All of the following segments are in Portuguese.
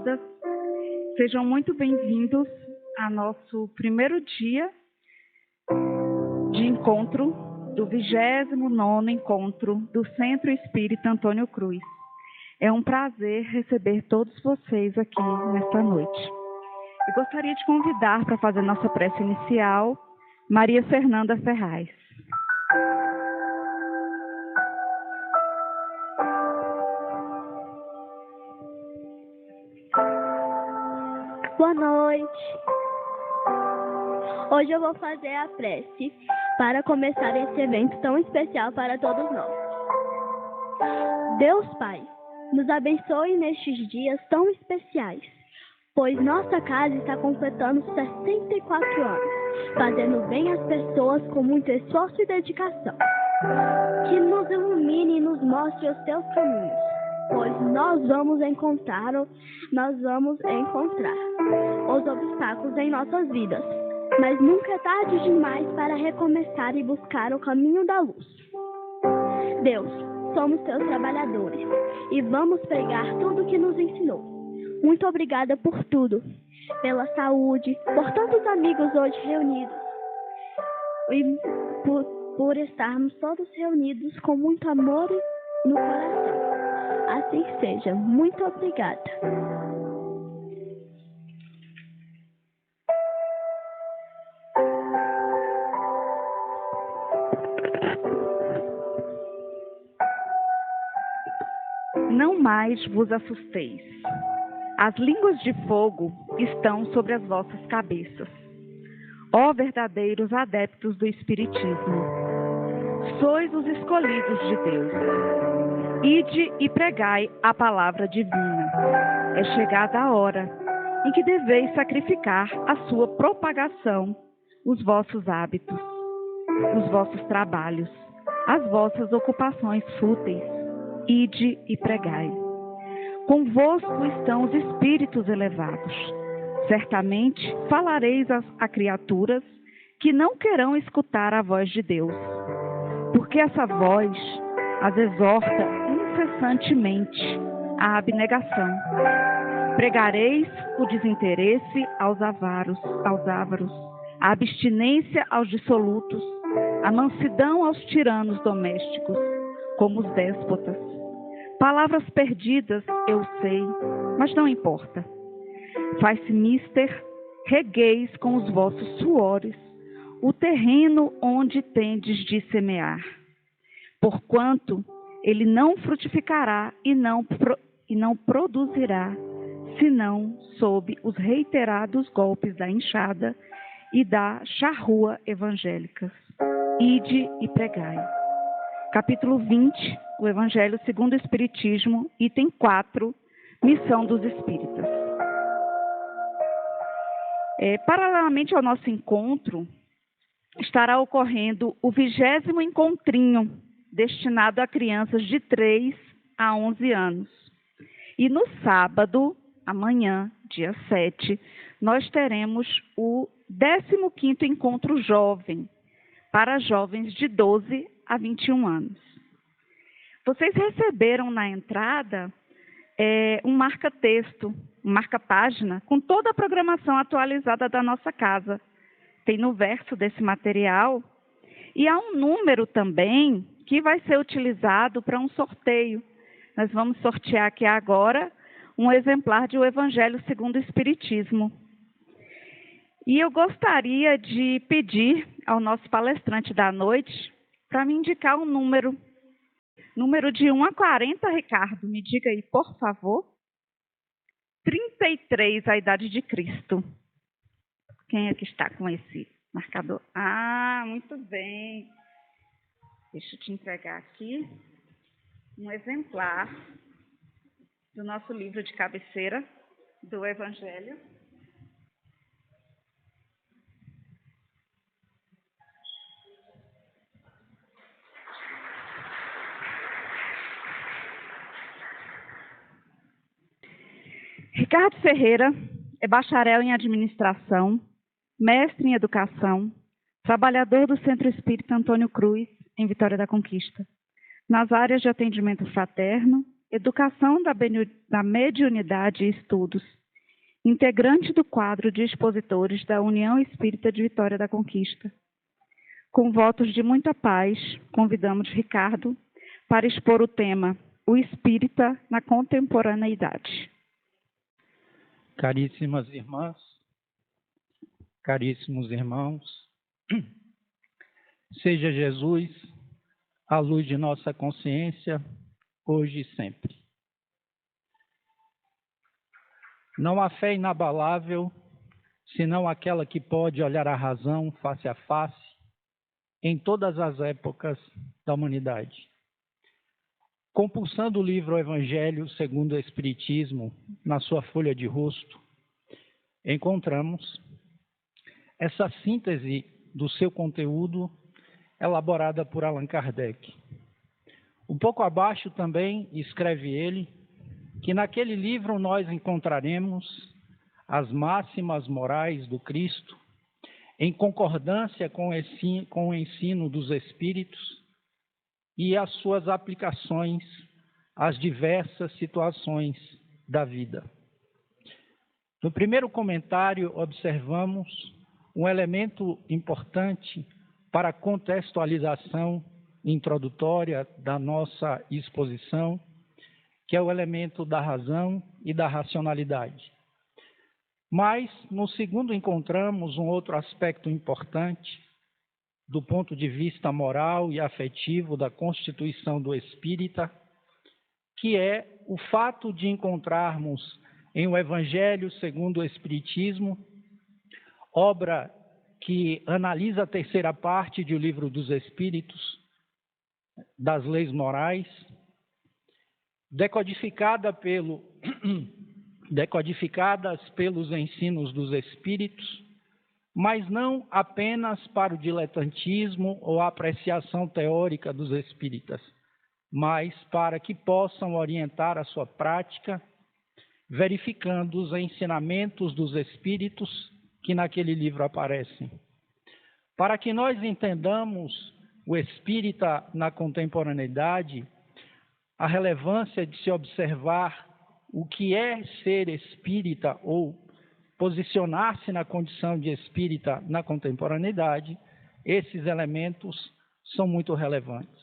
todas. Sejam muito bem-vindos ao nosso primeiro dia de encontro do 29º encontro do Centro Espírita Antônio Cruz. É um prazer receber todos vocês aqui nesta noite. Eu gostaria de convidar para fazer nossa prece inicial Maria Fernanda Ferraz. Boa noite. Hoje eu vou fazer a prece para começar esse evento tão especial para todos nós. Deus Pai, nos abençoe nestes dias tão especiais, pois nossa casa está completando 64 anos, fazendo bem às pessoas com muito esforço e dedicação. Que nos ilumine e nos mostre os teus caminhos, pois nós vamos encontrar os obstáculos em nossas vidas, mas nunca é tarde demais para recomeçar e buscar o caminho da luz. Deus, somos teus trabalhadores e vamos pregar tudo o que nos ensinou. Muito obrigada por tudo, pela saúde, por tantos amigos hoje reunidos e por estarmos todos reunidos com muito amor no coração. Assim seja. Muito obrigada. Não mais vos assusteis. As línguas de fogo estão sobre as vossas cabeças. Ó verdadeiros adeptos do Espiritismo, sois os escolhidos de Deus. Ide e pregai a palavra divina. É chegada a hora em que deveis sacrificar a sua propagação, os vossos hábitos, os vossos trabalhos, as vossas ocupações fúteis. Ide e pregai. Convosco estão os espíritos elevados. Certamente falareis a criaturas que não querão escutar a voz de Deus, porque essa voz as exorta incessantemente à abnegação. Pregareis o desinteresse aos avaros, a abstinência aos dissolutos, a mansidão aos tiranos domésticos, como os déspotas. Palavras perdidas, eu sei, mas não importa. Faz-se mister, regueis com os vossos suores o terreno onde tendes de semear. Porquanto ele não frutificará e não produzirá, senão sob os reiterados golpes da enxada e da charrua evangélicas. Ide e pregai. Capítulo 20, o Evangelho segundo o Espiritismo, item 4, Missão dos Espíritas. Paralelamente ao nosso encontro, estará ocorrendo o 20º encontrinho, destinado a crianças de 3 a 11 anos. E no sábado, amanhã, dia 7, nós teremos o 15º encontro jovem, para jovens de 12 a 21 anos. Vocês receberam na entrada um marca-texto, um marca-página, com toda a programação atualizada da nossa casa. Tem no verso desse material, e há um número também que vai ser utilizado para um sorteio. Nós vamos sortear aqui agora um exemplar de O Evangelho segundo o Espiritismo. E eu gostaria de pedir ao nosso palestrante da noite para me indicar um número de 1 a 40, Ricardo. Me diga aí, por favor. 33, a idade de Cristo. Quem é que está com esse marcador? Ah, muito bem. Deixa eu te entregar aqui um exemplar do nosso livro de cabeceira do Evangelho. Ricardo Ferreira é bacharel em administração, mestre em educação, trabalhador do Centro Espírita Antônio Cruz, em Vitória da Conquista, nas áreas de atendimento fraterno, Educação da Mediunidade e Estudos, integrante do quadro de expositores da União Espírita de Vitória da Conquista. Com votos de muita paz, convidamos Ricardo para expor o tema O Espírita na Contemporaneidade. Caríssimas irmãs, caríssimos irmãos, seja Jesus a luz de nossa consciência, hoje e sempre. Não há fé inabalável, senão aquela que pode olhar a razão face a face em todas as épocas da humanidade. Compulsando o livro Evangelho segundo o Espiritismo na sua folha de rosto, encontramos essa síntese do seu conteúdo elaborada por Allan Kardec. Um pouco abaixo também escreve ele que naquele livro nós encontraremos as máximas morais do Cristo em concordância com o ensino dos Espíritos e as suas aplicações às diversas situações da vida. No primeiro comentário, observamos um elemento importante para a contextualização introdutória da nossa exposição, que é o elemento da razão e da racionalidade. Mas, no segundo, encontramos um outro aspecto importante do ponto de vista moral e afetivo da constituição do espírita, que é o fato de encontrarmos em o Evangelho segundo o Espiritismo, obra que analisa a terceira parte do Livro dos Espíritos, das leis morais, decodificadas pelos ensinos dos Espíritos, mas não apenas para o diletantismo ou a apreciação teórica dos espíritas, mas para que possam orientar a sua prática, verificando os ensinamentos dos Espíritos que naquele livro aparecem. Para que nós entendamos o espírita na contemporaneidade, a relevância de se observar o que é ser espírita ou posicionar-se na condição de espírita na contemporaneidade, esses elementos são muito relevantes.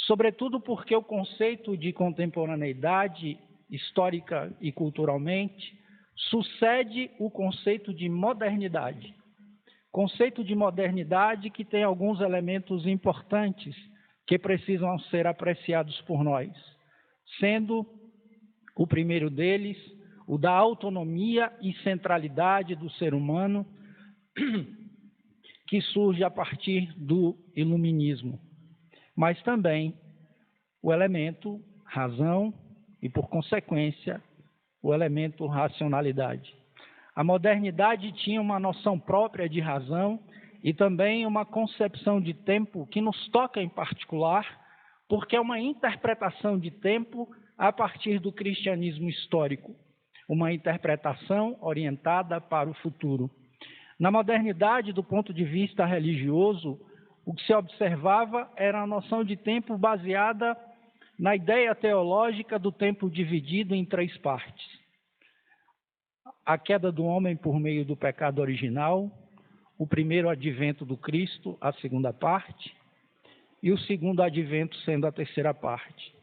Sobretudo porque o conceito de contemporaneidade, histórica e culturalmente, sucede o conceito de modernidade. Conceito de modernidade que tem alguns elementos importantes que precisam ser apreciados por nós, sendo o primeiro deles o da autonomia e centralidade do ser humano, que surge a partir do iluminismo, mas também o elemento razão e, por consequência, o elemento racionalidade. A modernidade tinha uma noção própria de razão e também uma concepção de tempo que nos toca em particular, porque é uma interpretação de tempo a partir do cristianismo histórico, uma interpretação orientada para o futuro. Na modernidade, do ponto de vista religioso, o que se observava era a noção de tempo baseada na ideia teológica do tempo dividido em três partes. A queda do homem por meio do pecado original, o primeiro advento do Cristo, a segunda parte, e o segundo advento sendo a terceira parte.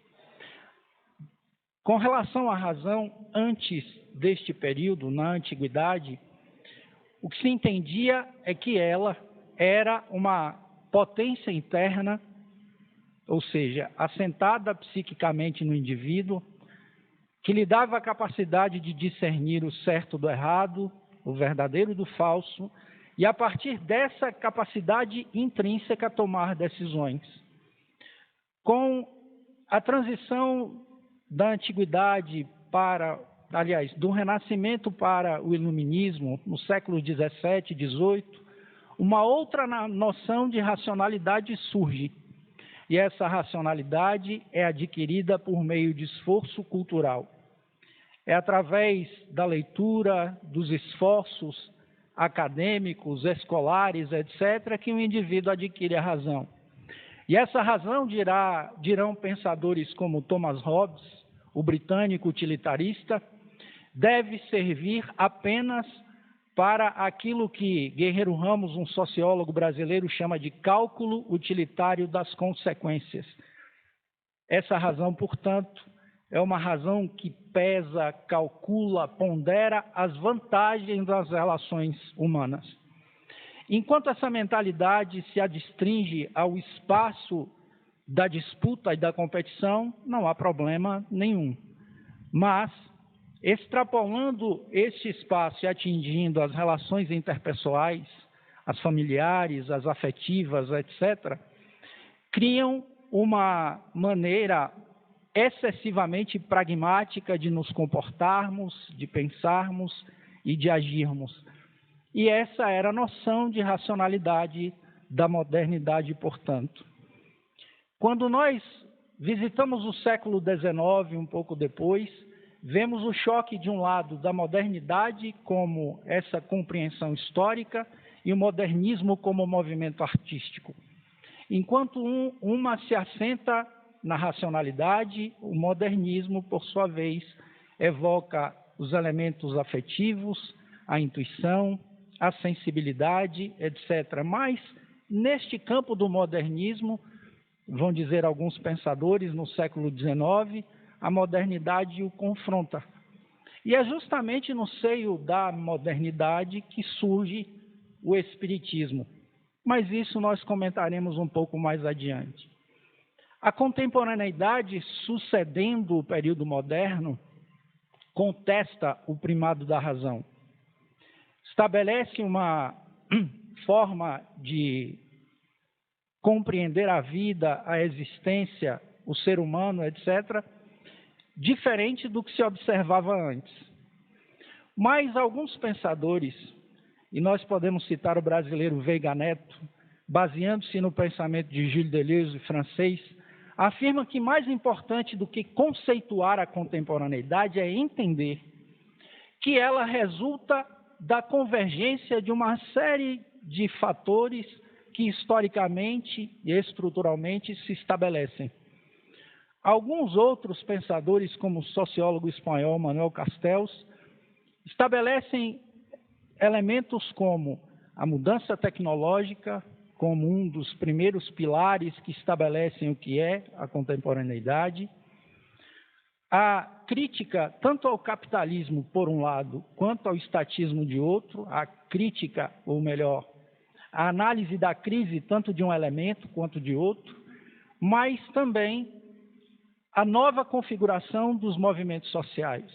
Com relação à razão, antes deste período, na antiguidade, o que se entendia é que ela era uma potência interna, ou seja, assentada psiquicamente no indivíduo, que lhe dava a capacidade de discernir o certo do errado, o verdadeiro do falso, e a partir dessa capacidade intrínseca tomar decisões. Com a transição da antiguidade do Renascimento para o Iluminismo, no século XVII, XVIII, uma outra noção de racionalidade surge. E essa racionalidade é adquirida por meio de esforço cultural. É através da leitura, dos esforços acadêmicos, escolares, etc., que o indivíduo adquire a razão. E essa razão, dirão pensadores como Thomas Hobbes, o britânico utilitarista, deve servir apenas para aquilo que Guerreiro Ramos, um sociólogo brasileiro, chama de cálculo utilitário das consequências. Essa razão, portanto, é uma razão que pesa, calcula, pondera as vantagens das relações humanas. Enquanto essa mentalidade se adstringe ao espaço da disputa e da competição, não há problema nenhum. Mas, extrapolando este espaço e atingindo as relações interpessoais, as familiares, as afetivas, etc., criam uma maneira excessivamente pragmática de nos comportarmos, de pensarmos e de agirmos. E essa era a noção de racionalidade da modernidade, portanto. Quando nós visitamos o século XIX, um pouco depois, vemos o choque, de um lado, da modernidade como essa compreensão histórica e o modernismo como movimento artístico. Enquanto uma se assenta na racionalidade, o modernismo, por sua vez, evoca os elementos afetivos, a intuição, a sensibilidade, etc. Mas, neste campo do modernismo, vão dizer alguns pensadores no século XIX, a modernidade o confronta. E é justamente no seio da modernidade que surge o espiritismo. Mas isso nós comentaremos um pouco mais adiante. A contemporaneidade, sucedendo o período moderno, contesta o primado da razão. Estabelece uma forma de compreender a vida, a existência, o ser humano, etc., diferente do que se observava antes. Mas alguns pensadores, e nós podemos citar o brasileiro Veiga Neto, baseando-se no pensamento de Gilles Deleuze, francês, afirma que mais importante do que conceituar a contemporaneidade é entender que ela resulta da convergência de uma série de fatores que historicamente e estruturalmente se estabelecem. Alguns outros pensadores, como o sociólogo espanhol Manuel Castells, estabelecem elementos como a mudança tecnológica, como um dos primeiros pilares que estabelecem o que é a contemporaneidade, a crítica tanto ao capitalismo, por um lado, quanto ao estatismo de outro, a crítica, ou melhor, a análise da crise tanto de um elemento quanto de outro, mas também a nova configuração dos movimentos sociais.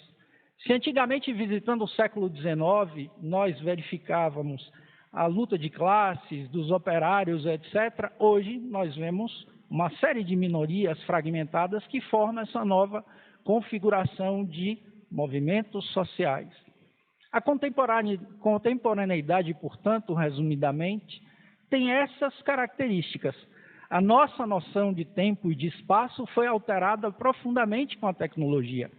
Se antigamente, visitando o século XIX, nós verificávamos a luta de classes, dos operários, etc., hoje nós vemos uma série de minorias fragmentadas que formam essa nova configuração de movimentos sociais. A contemporaneidade, portanto, resumidamente, tem essas características. A nossa noção de tempo e de espaço foi alterada profundamente com a tecnologia,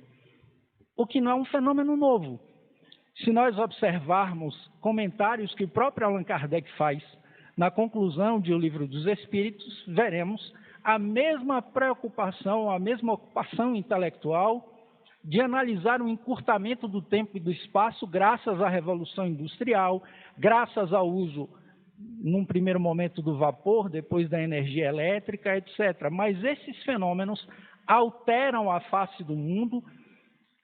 o que não é um fenômeno novo. Se nós observarmos comentários que o próprio Allan Kardec faz na conclusão de O Livro dos Espíritos, veremos a mesma preocupação, a mesma ocupação intelectual de analisar o encurtamento do tempo e do espaço graças à Revolução Industrial, graças ao uso, num primeiro momento, do vapor, depois da energia elétrica, etc. Mas esses fenômenos alteram a face do mundo,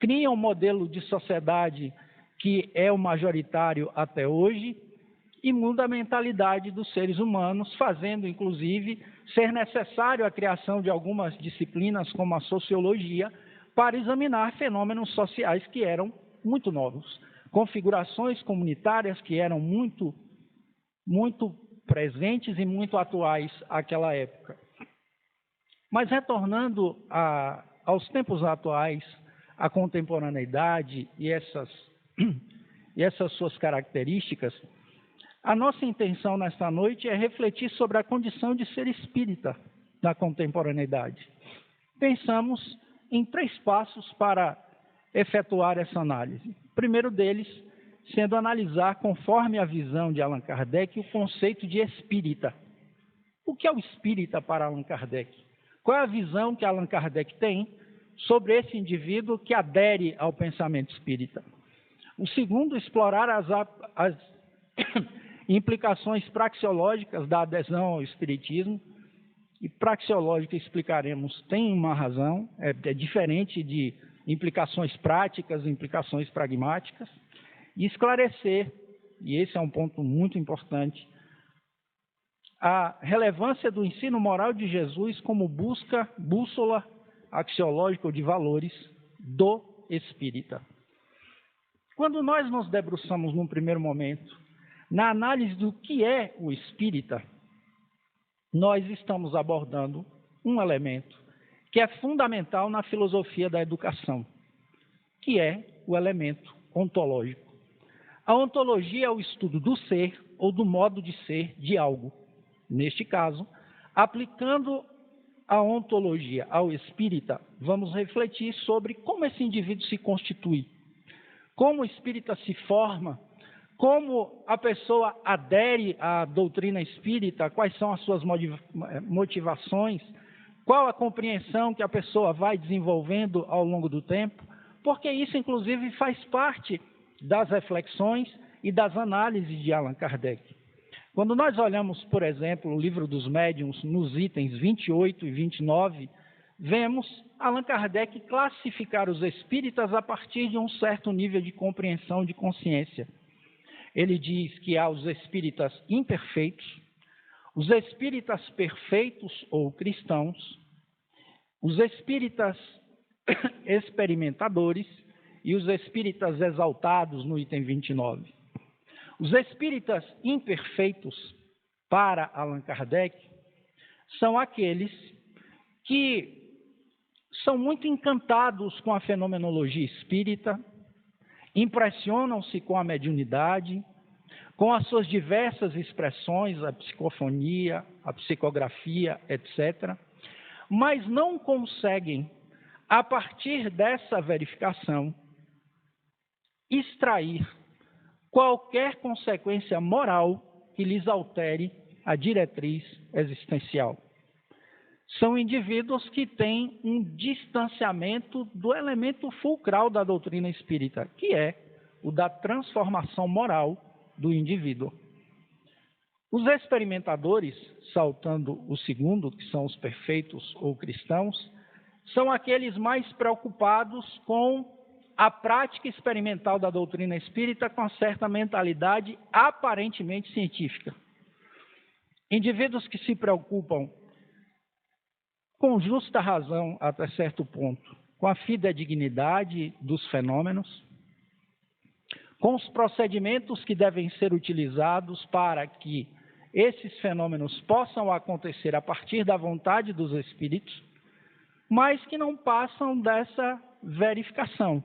criam um modelo de sociedade que é o majoritário até hoje, e muda a mentalidade dos seres humanos, fazendo, inclusive, ser necessário a criação de algumas disciplinas, como a sociologia, para examinar fenômenos sociais que eram muito novos, configurações comunitárias que eram muito presentes e muito atuais àquela época. Mas, retornando aos tempos atuais, a contemporaneidade e essas suas características, a nossa intenção nesta noite é refletir sobre a condição de ser espírita na contemporaneidade. Pensamos em 3 passos para efetuar essa análise. O primeiro deles sendo analisar, conforme a visão de Allan Kardec, o conceito de espírita. O que é o espírita para Allan Kardec? Qual é a visão que Allan Kardec tem sobre esse indivíduo que adere ao pensamento espírita. O segundo, explorar as implicações praxeológicas da adesão ao espiritismo. E praxeológica, explicaremos, tem uma razão, é diferente de implicações práticas, implicações pragmáticas. E esclarecer, e esse é um ponto muito importante, a relevância do ensino moral de Jesus como bússola axiológica ou de valores do espírita. Quando nós nos debruçamos num primeiro momento na análise do que é o espírita, nós estamos abordando um elemento que é fundamental na filosofia da educação, que é o elemento ontológico. A ontologia é o estudo do ser ou do modo de ser de algo. Neste caso, aplicando a ontologia ao espírita, vamos refletir sobre como esse indivíduo se constitui, como o espírita se forma, como a pessoa adere à doutrina espírita, quais são as suas motivações, qual a compreensão que a pessoa vai desenvolvendo ao longo do tempo, porque isso, inclusive, faz parte das reflexões e das análises de Allan Kardec. Quando nós olhamos, por exemplo, o Livro dos Médiuns, nos itens 28 e 29, vemos Allan Kardec classificar os espíritas a partir de um certo nível de compreensão de consciência. Ele diz que há os espíritas imperfeitos, os espíritas perfeitos ou cristãos, os espíritas experimentadores e os espíritas exaltados no item 29. Os espíritas imperfeitos, para Allan Kardec, são aqueles que são muito encantados com a fenomenologia espírita, impressionam-se com a mediunidade, com as suas diversas expressões, a psicofonia, a psicografia, etc., mas não conseguem, a partir dessa verificação, extrair qualquer consequência moral que lhes altere a diretriz existencial. São indivíduos que têm um distanciamento do elemento fulcral da doutrina espírita, que é o da transformação moral do indivíduo. Os experimentadores, saltando o segundo, que são os perfeitos ou cristãos, são aqueles mais preocupados com a prática experimental da doutrina espírita com certa mentalidade aparentemente científica. Indivíduos que se preocupam com justa razão, até certo ponto, com a fidedignidade dos fenômenos, com os procedimentos que devem ser utilizados para que esses fenômenos possam acontecer a partir da vontade dos espíritos, mas que não passam dessa verificação.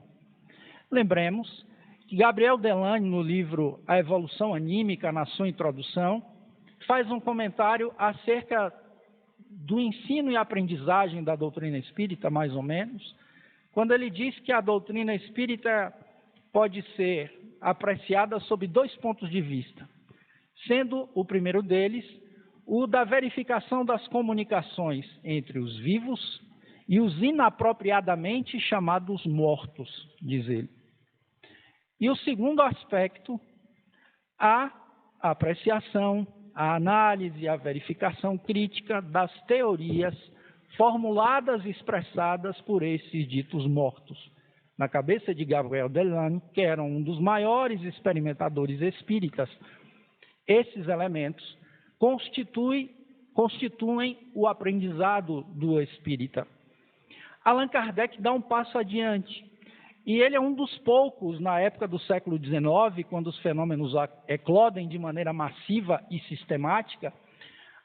Lembremos que Gabriel Delany, no livro A Evolução Anímica, na sua introdução, faz um comentário acerca do ensino e aprendizagem da doutrina espírita, mais ou menos, quando ele diz que a doutrina espírita pode ser apreciada sob dois pontos de vista, sendo o primeiro deles o da verificação das comunicações entre os vivos e os inapropriadamente chamados mortos, diz ele. E o segundo aspecto, a apreciação, a análise, a verificação crítica das teorias formuladas e expressadas por esses ditos mortos. Na cabeça de Gabriel Delany, que era um dos maiores experimentadores espíritas, esses elementos constituem o aprendizado do espírita. Allan Kardec dá um passo adiante, e ele é um dos poucos, na época do século XIX, quando os fenômenos eclodem de maneira massiva e sistemática,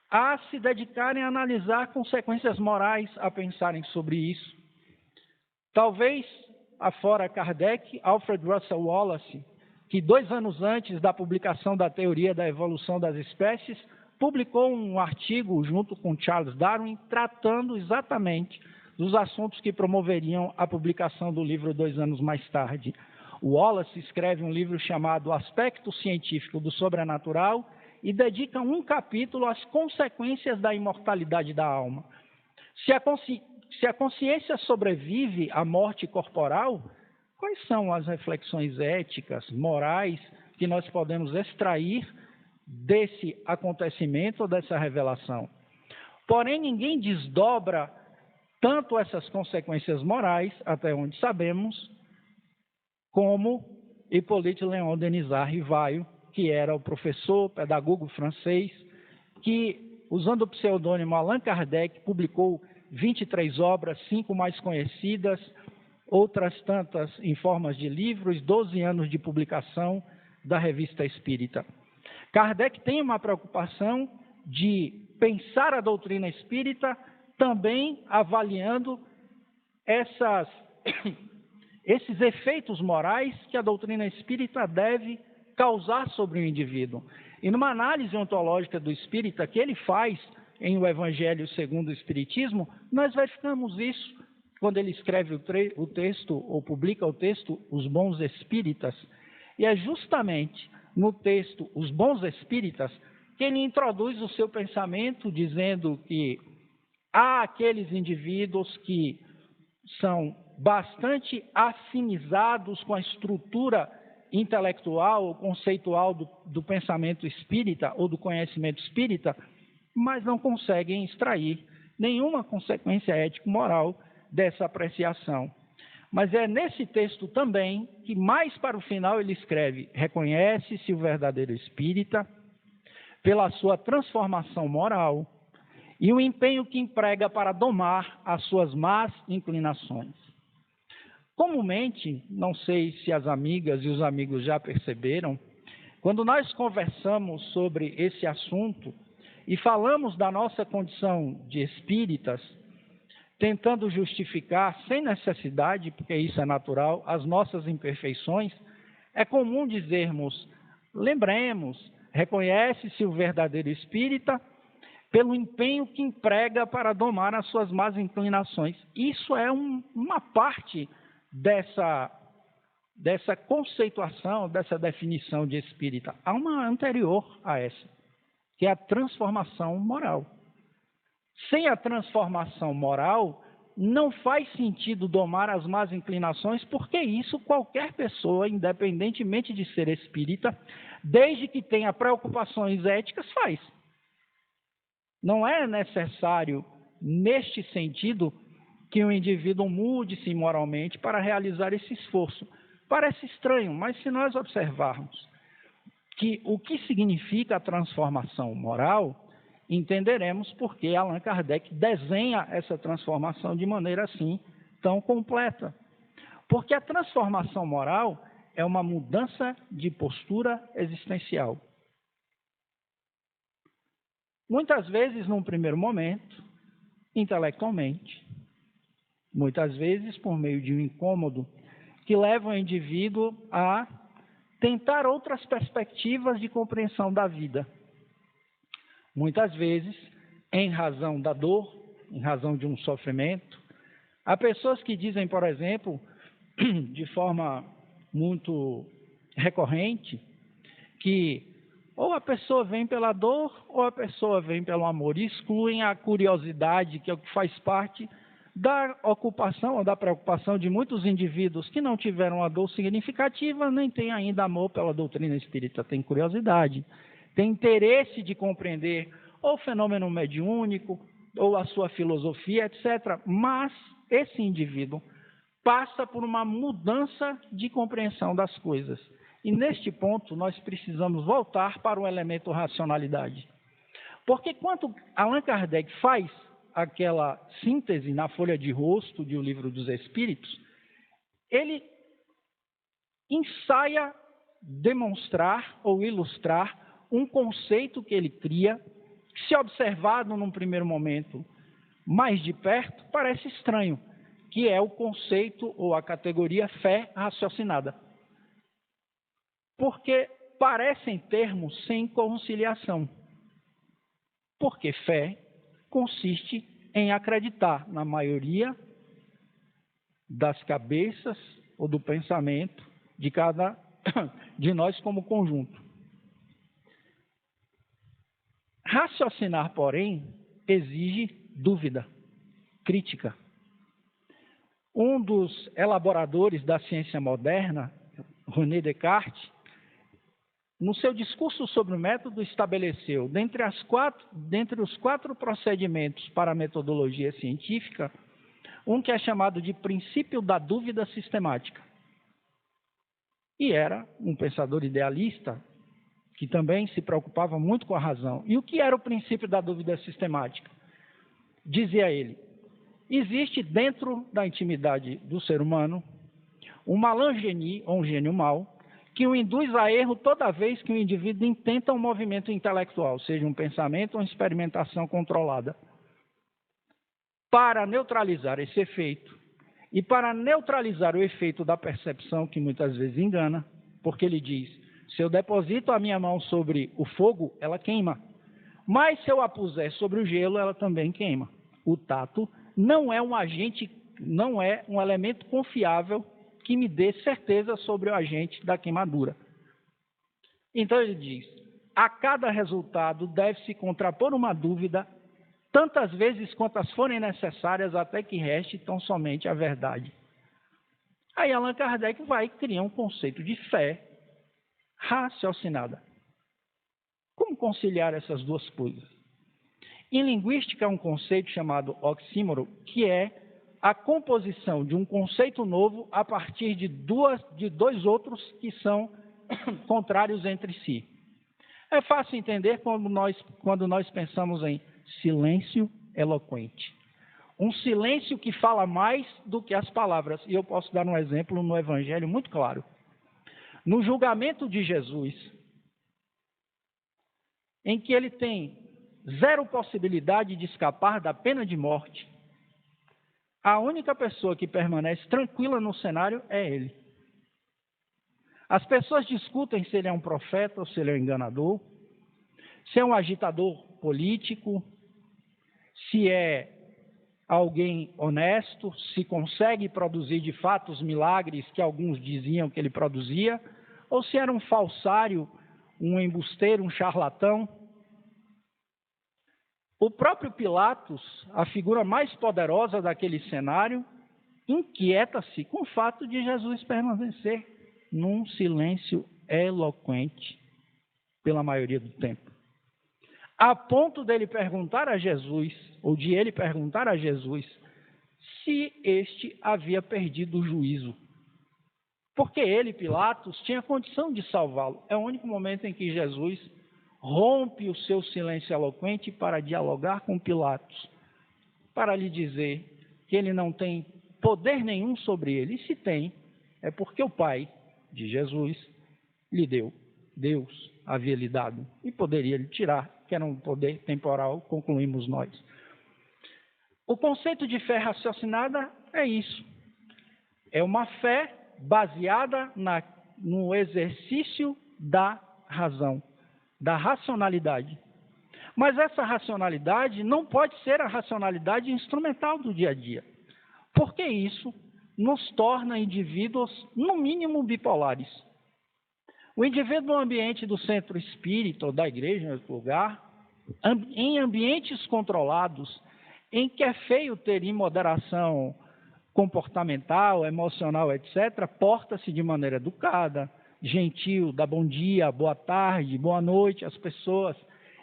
a se dedicarem a analisar consequências morais, a pensarem sobre isso. Talvez, afora Kardec, Alfred Russel Wallace, que 2 anos antes da publicação da teoria da evolução das espécies, publicou um artigo junto com Charles Darwin, tratando exatamente dos assuntos que promoveriam a publicação do livro 2 anos mais tarde. O Wallace escreve um livro chamado Aspecto Científico do Sobrenatural e dedica um capítulo às consequências da imortalidade da alma. Se a se a consciência sobrevive à morte corporal, quais são as reflexões éticas, morais, que nós podemos extrair desse acontecimento ou dessa revelação? Porém, ninguém desdobra tanto essas consequências morais, até onde sabemos, como Hippolyte Léon Denisard Rivaio, que era o professor, pedagogo francês, que, usando o pseudônimo Allan Kardec, publicou 23 obras, 5 mais conhecidas, outras tantas em formas de livros, 12 anos de publicação da Revista Espírita. Kardec tem uma preocupação de pensar a doutrina espírita também avaliando esses efeitos morais que a doutrina espírita deve causar sobre o indivíduo. E numa análise ontológica do espírita que ele faz em O Evangelho segundo o Espiritismo, nós verificamos isso quando ele escreve o texto, ou publica o texto, Os Bons Espíritas. E é justamente no texto Os Bons Espíritas que ele introduz o seu pensamento, dizendo que há aqueles indivíduos que são bastante afinizados com a estrutura intelectual ou conceitual do pensamento espírita ou do conhecimento espírita, mas não conseguem extrair nenhuma consequência ético-moral dessa apreciação. Mas é nesse texto também que, mais para o final, ele escreve: reconhece-se o verdadeiro espírita pela sua transformação moral e o empenho que emprega para domar as suas más inclinações. Comumente, não sei se as amigas e os amigos já perceberam, quando nós conversamos sobre esse assunto e falamos da nossa condição de espíritas, tentando justificar, sem necessidade, porque isso é natural, as nossas imperfeições, é comum dizermos: lembremos, reconhece-se o verdadeiro espírita pelo empenho que emprega para domar as suas más inclinações. Isso é uma parte dessa conceituação, dessa definição de espírita. Há uma anterior a essa, que é a transformação moral. Sem a transformação moral, não faz sentido domar as más inclinações, porque isso qualquer pessoa, independentemente de ser espírita, desde que tenha preocupações éticas, faz. Não é necessário, neste sentido, que o indivíduo mude-se moralmente para realizar esse esforço. Parece estranho, mas se nós observarmos que o que significa a transformação moral, entenderemos por que Allan Kardec desenha essa transformação de maneira assim tão completa. Porque a transformação moral é uma mudança de postura existencial. Muitas vezes, num primeiro momento, intelectualmente, muitas vezes por meio de um incômodo que leva o indivíduo a tentar outras perspectivas de compreensão da vida. Muitas vezes, em razão da dor, em razão de um sofrimento. Há pessoas que dizem, por exemplo, de forma muito recorrente, que ou a pessoa vem pela dor ou a pessoa vem pelo amor, e excluem a curiosidade, que é o que faz parte da ocupação ou da preocupação de muitos indivíduos que não tiveram a dor significativa, nem têm ainda amor pela doutrina espírita, tem curiosidade, tem interesse de compreender ou o fenômeno mediúnico, ou a sua filosofia, etc. Mas esse indivíduo passa por uma mudança de compreensão das coisas. E neste ponto nós precisamos voltar para o elemento racionalidade. Porque quando Allan Kardec faz aquela síntese na folha de rosto de O Livro dos Espíritos, ele ensaia demonstrar ou ilustrar um conceito que ele cria, que, se observado num primeiro momento mais de perto, parece estranho, que é o conceito ou a categoria fé raciocinada. Porque parecem termos sem conciliação. Porque fé consiste em acreditar na maioria das cabeças ou do pensamento de cada de nós como conjunto. Raciocinar, porém, exige dúvida, crítica, Um dos elaboradores da ciência moderna, René Descartes, no seu discurso sobre o método, estabeleceu, dentre os 4 procedimentos para a metodologia científica, um que é chamado de princípio da dúvida sistemática. E era um pensador idealista, que também se preocupava muito com a razão. E o que era o princípio da dúvida sistemática? Dizia ele: existe dentro da intimidade do ser humano um malangenie, ou um gênio mau, que o induz a erro toda vez que o indivíduo intenta um movimento intelectual, seja um pensamento ou uma experimentação controlada. Para neutralizar esse efeito, e para neutralizar o efeito da percepção, que muitas vezes engana, porque ele diz: se eu deposito a minha mão sobre o fogo, ela queima. Mas se eu a puser sobre o gelo, ela também queima. O tato não é um agente, não é um elemento confiável que me dê certeza sobre o agente da queimadura. Então ele diz: a cada resultado deve-se contrapor uma dúvida, tantas vezes quantas forem necessárias, até que reste tão somente a verdade. Aí Allan Kardec vai criar um conceito de fé raciocinada. Como conciliar essas duas coisas? Em linguística, há um conceito chamado oxímoro, que é a composição de um conceito novo a partir de dois outros que são contrários entre si. É fácil entender quando nós pensamos em silêncio eloquente. Um silêncio que fala mais do que as palavras. E eu posso dar um exemplo no Evangelho muito claro. No julgamento de Jesus, em que ele tem 0 possibilidade de escapar da pena de morte, a única pessoa que permanece tranquila no cenário é ele. As pessoas discutem se ele é um profeta ou se ele é um enganador, se é um agitador político, se é alguém honesto, se consegue produzir de fato os milagres que alguns diziam que ele produzia, ou se era um falsário, um embusteiro, um charlatão. O próprio Pilatos, a figura mais poderosa daquele cenário, inquieta-se com o fato de Jesus permanecer num silêncio eloquente pela maioria do tempo. A ponto dele perguntar a Jesus, ou de ele perguntar a Jesus, se este havia perdido o juízo. Porque ele, Pilatos, tinha condição de salvá-lo. É o único momento em que Jesus rompe o seu silêncio eloquente para dialogar com Pilatos, para lhe dizer que ele não tem poder nenhum sobre ele. E se tem, é porque o Pai de Jesus lhe deu. Deus havia lhe dado e poderia lhe tirar, que era um poder temporal, concluímos nós. O conceito de fé raciocinada é isso. É uma fé baseada no exercício da razão, da racionalidade. Mas essa racionalidade não pode ser a racionalidade instrumental do dia a dia, porque isso nos torna indivíduos, no mínimo, bipolares. O indivíduo no ambiente do centro espírita ou da igreja, em outro lugar, em ambientes controlados, em que é feio ter imoderação comportamental, emocional, etc., porta-se de maneira educada, gentil, dá bom dia, boa tarde, boa noite às pessoas,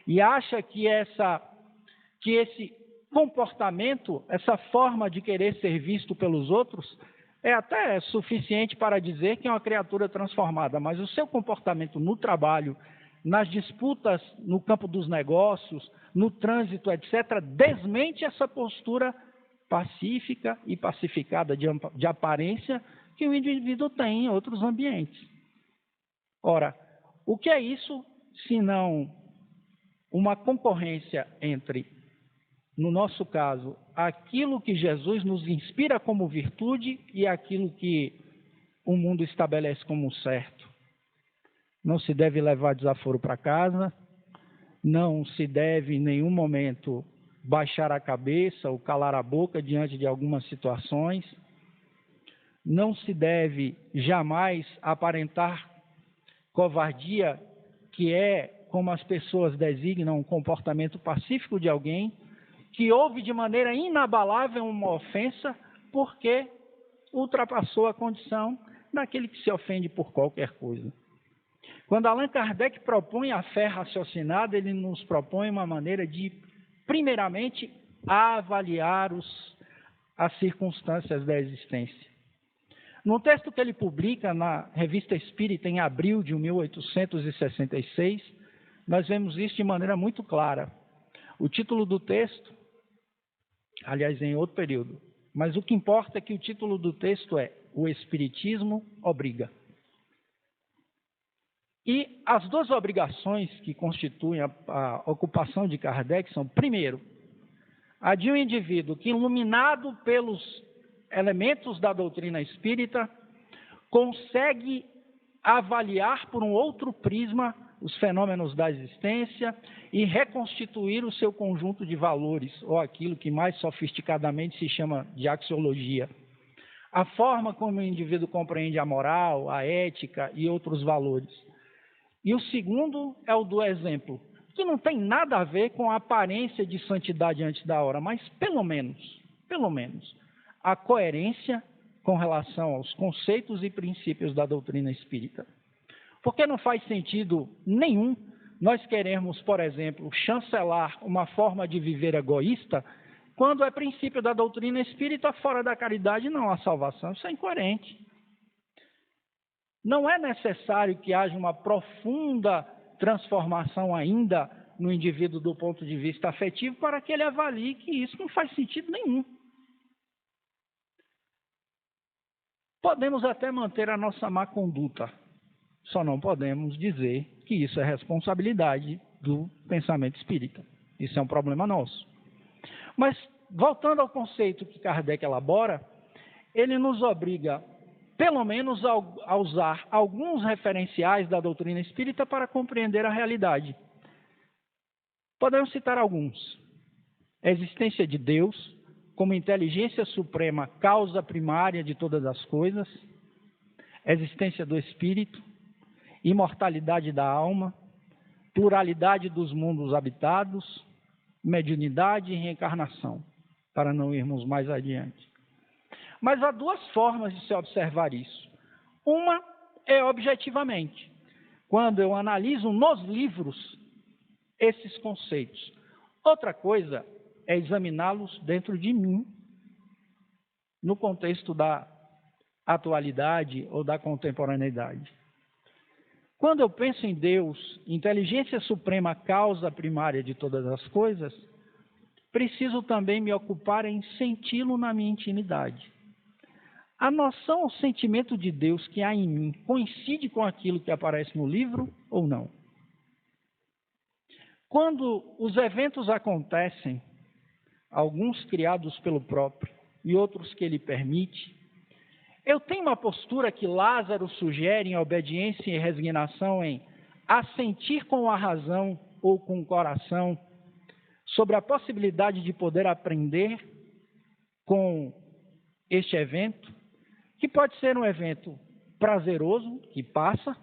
e acha que esse comportamento, essa forma de querer ser visto pelos outros, é até suficiente para dizer que é uma criatura transformada, mas o seu comportamento no trabalho, nas disputas no campo dos negócios, no trânsito, etc., desmente essa postura pacífica e pacificada de aparência que o indivíduo tem em outros ambientes. Ora, o que é isso, senão uma concorrência entre, no nosso caso, aquilo que Jesus nos inspira como virtude e aquilo que o mundo estabelece como certo? Não se deve levar desaforo para casa, não se deve em nenhum momento baixar a cabeça ou calar a boca diante de algumas situações, não se deve jamais aparentar covardia, que é, como as pessoas designam, um comportamento pacífico de alguém que ouve de maneira inabalável uma ofensa, porque ultrapassou a condição daquele que se ofende por qualquer coisa. Quando Allan Kardec propõe a fé raciocinada, ele nos propõe uma maneira de, primeiramente, avaliar as circunstâncias da existência. No texto que ele publica na Revista Espírita em abril de 1866, nós vemos isso de maneira muito clara. O título do texto, aliás, em outro período, mas o que importa é que o título do texto é O Espiritismo Obriga. E as duas obrigações que constituem a ocupação de Kardec são, primeiro, a de um indivíduo que, iluminado pelos elementos da doutrina espírita, consegue avaliar por um outro prisma os fenômenos da existência e reconstituir o seu conjunto de valores, ou aquilo que mais sofisticadamente se chama de axiologia. A forma como o indivíduo compreende a moral, a ética e outros valores. E o segundo é o do exemplo, que não tem nada a ver com a aparência de santidade antes da hora, mas pelo menos, a coerência com relação aos conceitos e princípios da doutrina espírita. Porque não faz sentido nenhum nós queremos, por exemplo, chancelar uma forma de viver egoísta, quando é princípio da doutrina espírita, fora da caridade não há salvação. Isso é incoerente. Não é necessário que haja uma profunda transformação ainda no indivíduo do ponto de vista afetivo para que ele avalie que isso não faz sentido nenhum. Podemos até manter a nossa má conduta, só não podemos dizer que isso é responsabilidade do pensamento espírita. Isso é um problema nosso. Mas, voltando ao conceito que Kardec elabora, ele nos obriga, pelo menos, a usar alguns referenciais da doutrina espírita para compreender a realidade. Podemos citar alguns. A existência de Deus como inteligência suprema, causa primária de todas as coisas, a existência do espírito, imortalidade da alma, pluralidade dos mundos habitados, mediunidade e reencarnação, para não irmos mais adiante. Mas há duas formas de se observar isso. Uma é objetivamente, quando eu analiso nos livros esses conceitos. Outra coisa é examiná-los dentro de mim, no contexto da atualidade ou da contemporaneidade. Quando eu penso em Deus, inteligência suprema, causa primária de todas as coisas, preciso também me ocupar em senti-lo na minha intimidade. A noção, o sentimento de Deus que há em mim coincide com aquilo que aparece no livro ou não? Quando os eventos acontecem, alguns criados pelo próprio e outros que ele permite, eu tenho uma postura que Lázaro sugere em obediência e resignação em assentir com a razão ou com o coração sobre a possibilidade de poder aprender com este evento, que pode ser um evento prazeroso, que passa,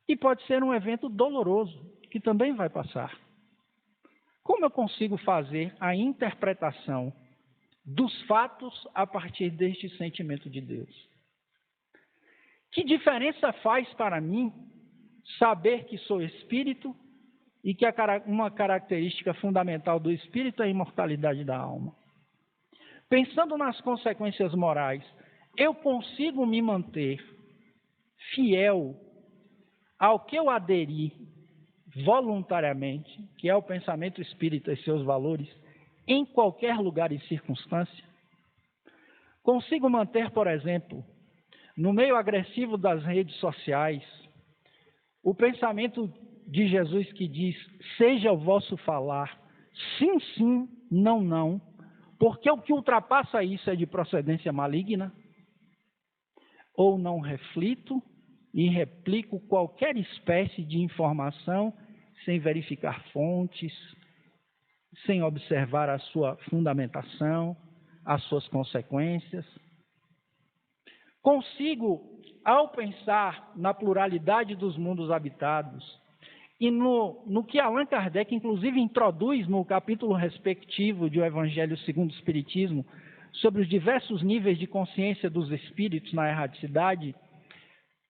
e pode ser um evento doloroso, que também vai passar. Como eu consigo fazer a interpretação dos fatos a partir deste sentimento de Deus? Que diferença faz para mim saber que sou espírito e que uma característica fundamental do espírito é a imortalidade da alma? Pensando nas consequências morais, eu consigo me manter fiel ao que eu aderi voluntariamente, que é o pensamento espírita e seus valores, em qualquer lugar e circunstância? Consigo manter, por exemplo, no meio agressivo das redes sociais, o pensamento de Jesus que diz: seja o vosso falar, sim, sim, não, não, porque o que ultrapassa isso é de procedência maligna? Ou não reflito e replico qualquer espécie de informação sem verificar fontes, sem observar a sua fundamentação, as suas consequências? Consigo, ao pensar na pluralidade dos mundos habitados e no que Allan Kardec, inclusive, introduz no capítulo respectivo de O Evangelho segundo o Espiritismo, sobre os diversos níveis de consciência dos espíritos na erraticidade,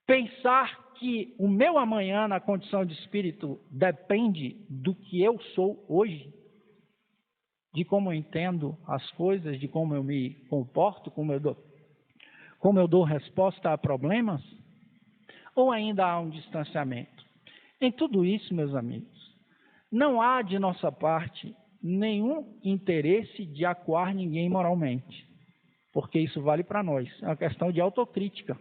pensar que o meu amanhã na condição de espírito depende do que eu sou hoje, de como eu entendo as coisas, de como eu me comporto, como eu dou resposta a problemas, ou ainda há um distanciamento? Em tudo isso, meus amigos, não há de nossa parte nenhum interesse de acuar ninguém moralmente, porque isso vale para nós, é uma questão de autocrítica.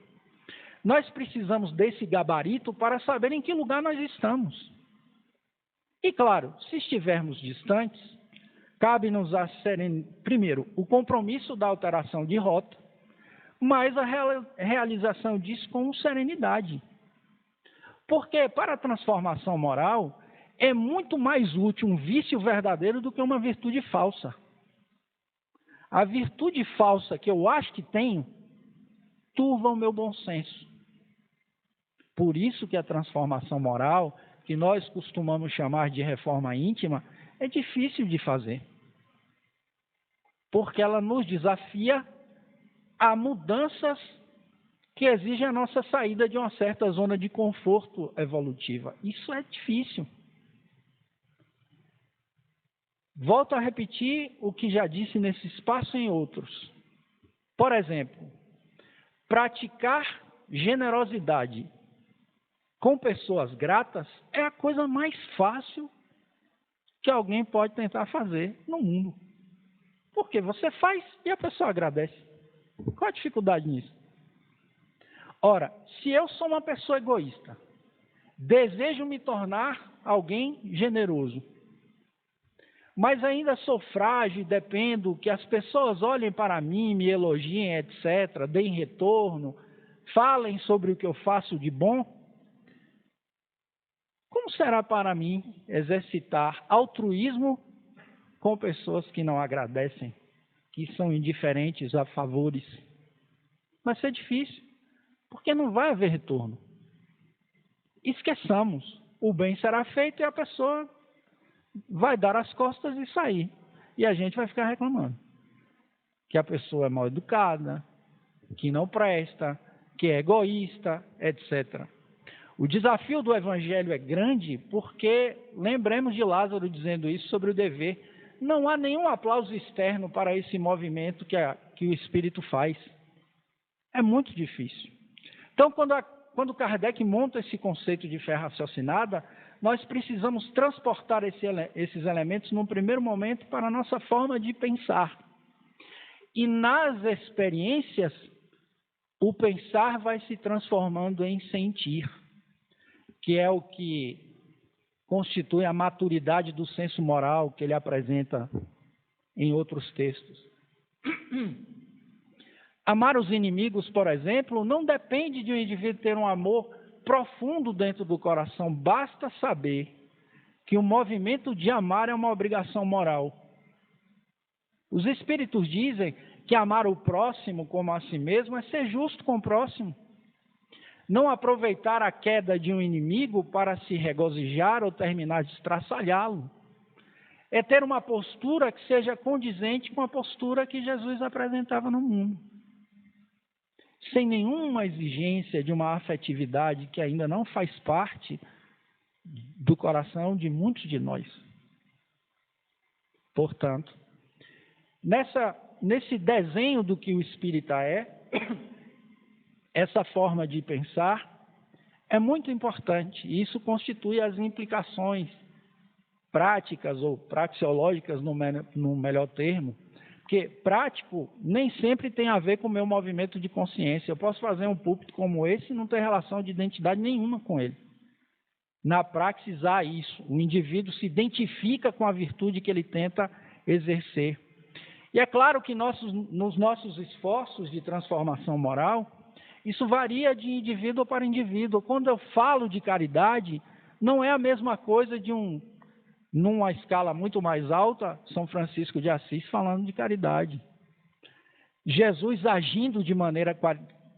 Nós precisamos desse gabarito para saber em que lugar nós estamos. E claro, se estivermos distantes, cabe-nos primeiro o compromisso da alteração de rota, mas a realização disso com serenidade. Porque para a transformação moral é muito mais útil um vício verdadeiro do que uma virtude falsa. A virtude falsa que eu acho que tenho turva o meu bom senso. Por isso que a transformação moral, que nós costumamos chamar de reforma íntima, é difícil de fazer. Porque ela nos desafia a mudanças que exigem a nossa saída de uma certa zona de conforto evolutiva. Isso é difícil. Volto a repetir o que já disse nesse espaço e em outros. Por exemplo, praticar generosidade com pessoas gratas é a coisa mais fácil que alguém pode tentar fazer no mundo. Porque você faz e a pessoa agradece. Qual a dificuldade nisso? Ora, se eu sou uma pessoa egoísta, desejo me tornar alguém generoso, mas ainda sou frágil e dependo que as pessoas olhem para mim, me elogiem, etc., deem retorno, falem sobre o que eu faço de bom, como será para mim exercitar altruísmo com pessoas que não agradecem, que são indiferentes a favores? Vai ser difícil, porque não vai haver retorno. Esqueçamos, o bem será feito e a pessoa vai dar as costas e sair. E a gente vai ficar reclamando que a pessoa é mal educada, que não presta, que é egoísta, etc. O desafio do Evangelho é grande porque, lembremos de Lázaro dizendo isso sobre o dever, não há nenhum aplauso externo para esse movimento que o Espírito faz. É muito difícil. Então, quando Kardec monta esse conceito de fé raciocinada, nós precisamos transportar esses elementos num primeiro momento para a nossa forma de pensar. E nas experiências, o pensar vai se transformando em sentir, que é o que constitui a maturidade do senso moral que ele apresenta em outros textos. Amar os inimigos, por exemplo, não depende de um indivíduo ter um amor profundo dentro do coração. Basta saber que o movimento de amar é uma obrigação moral. Os espíritos dizem que amar o próximo como a si mesmo é ser justo com o próximo. Não aproveitar a queda de um inimigo para se regozijar ou terminar de estraçalhá-lo. É ter uma postura que seja condizente com a postura que Jesus apresentava no mundo. Sem nenhuma exigência de uma afetividade que ainda não faz parte do coração de muitos de nós. Portanto, nesse desenho do que o espírita é, essa forma de pensar é muito importante. E isso constitui as implicações práticas ou praxeológicas, no melhor termo, porque prático nem sempre tem a ver com o meu movimento de consciência. Eu posso fazer um púlpito como esse e não ter relação de identidade nenhuma com ele. Na praxis há isso. O indivíduo se identifica com a virtude que ele tenta exercer. E é claro que nos nossos esforços de transformação moral, isso varia de indivíduo para indivíduo. Quando eu falo de caridade, não é a mesma coisa numa escala muito mais alta, São Francisco de Assis falando de caridade. Jesus agindo de maneira